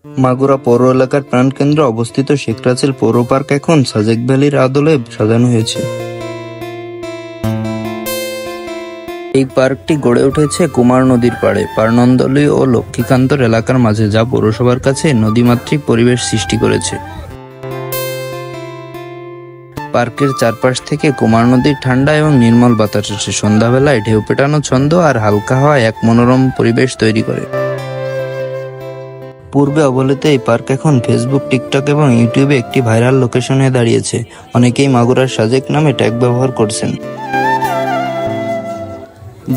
মাগুরা পৌর এলাকার প্রাণকেন্দ্রে অবস্থিত শেখ রাসেল পৌর পার্ক এখন সাজেক ভ্যালির আদলে সাজানো হয়েছে। এই পার্কটি গড়ে উঠেছে কুমার নদীর পাড়ে পার্নন্দলী ও লক্ষ্মীকান্তর এলাকার মাঝে, যা পৌরসভার কাছে নদীমাতৃক পরিবেশ সৃষ্টি করেছে। পার্কের চারপাশ থেকে কুমার নদীর ঠান্ডা এবং নির্মল বাতাস আসে। সন্ধ্যাবেলায় ঢেউ পেটানো ছন্দ আর হালকা হাওয়া এক মনোরম পরিবেশ তৈরি করে। পূর্বে অবহেলিত এই পার্ক এখন ফেসবুক, টিকটক এবং ইউটিউবে একটি ভাইরাল লোকেশন হয়ে দাঁড়িয়েছে। অনেকেই মাগুরার সাজেক নামে ট্যাগ ব্যবহার করছেন,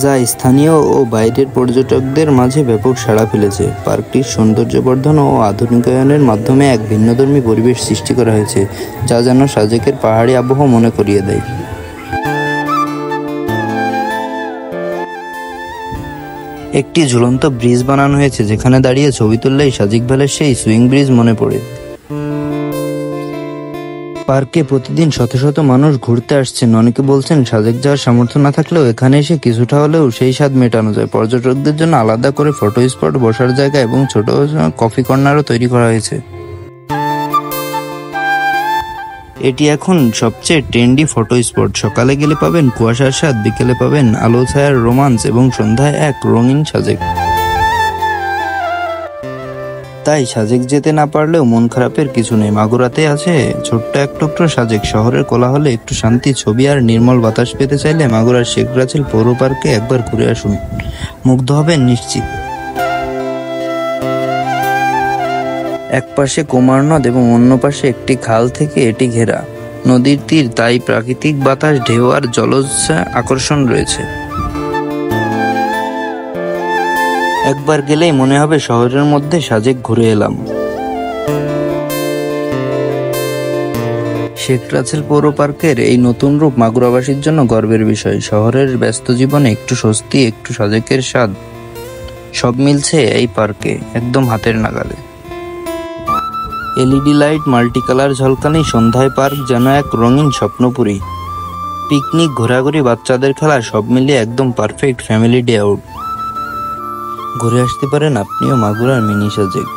যা স্থানীয় ও বাইরের পর্যটকদের মাঝে ব্যাপক সাড়া ফেলেছে। পার্কটির সৌন্দর্যবর্ধন ও আধুনিকায়নের মাধ্যমে এক ভিন্নধর্মী পরিবেশ সৃষ্টি করা হয়েছে, যা যেন সাজেকের পাহাড়ি আবহাওয়া মনে করিয়ে দেয়। একটি ঝুলন্ত ব্রিজ বানানো হয়েছে, যেখানে দাঁড়িয়ে ছবি তুললেই সাজেক ভ্যালির সেই সুইং ব্রিজ মনে পড়ে। পার্কে প্রতিদিন শত শত মানুষ ঘুরতে আসছেন। অনেকে বলছেন সাজেক যাওয়ার সামর্থ্য না থাকলেও এখানে এসে কিছুটা হলেও সেই স্বাদ মেটানো যায়। পর্যটকদের জন্য আলাদা করে ফটো স্পট, বসার জায়গা এবং ছোট কফি কর্নারও তৈরি করা হয়েছে। এটি এখন সবচেয়ে ট্রেন্ডি ফটো স্পট। সকালে গেলে পাবেন কুয়াশার স্বাদ, বিকেলে পাবেন আলো ছায়ার রোমান্স এবং সন্ধ্যায় এক রঙিন সাজেক। তাই সাজেক যেতে না পারলেও মন খারাপের কিছু নেই। মাগুরাতে আছে ছোট্ট এক টুকরো সাজেক। শহরের কোলাহলে একটু শান্তি, ছবি আর নির্মল বাতাস পেতে চাইলে মাগুরার শেখ রাসেল পৌর পার্কে একবার ঘুরে আসুন, মুগ্ধ হবেন নিশ্চিত। এক পাশে কুমার নদ এবং অন্য পাশে একটি খাল থেকে এটি ঘেরা। নদীর তীর, তাই প্রাকৃতিক বাতাস, ঢেউ আর জলজ আকর্ষণ রয়েছে। একবার গেলেই মনে হবে শহরের মধ্যে সাজেক ঘুরে এলাম। শেখ রাসেল পৌর পার্কের এই নতুন রূপ মাগুরাবাসীর জন্য গর্বের বিষয়। শহরের ব্যস্ত জীবনে একটু স্বস্তি, একটু সাজেকের স্বাদ, সব মিলছে এই পার্কে, একদম হাতের নাগালে। এলইডি লাইট, মাল্টিকালার ঝলকানি, সন্ধ্যায় পার্ক যেন এক রঙিন স্বপ্নপুরী। পিকনিক, ঘোরাঘুরি, বাচ্চাদের খেলা, সব মিলিয়ে একদম পারফেক্ট ফ্যামিলি ডে আউট। ঘুরে আসতে পারেন আপনিও মাগুরার মিনি সাজেক।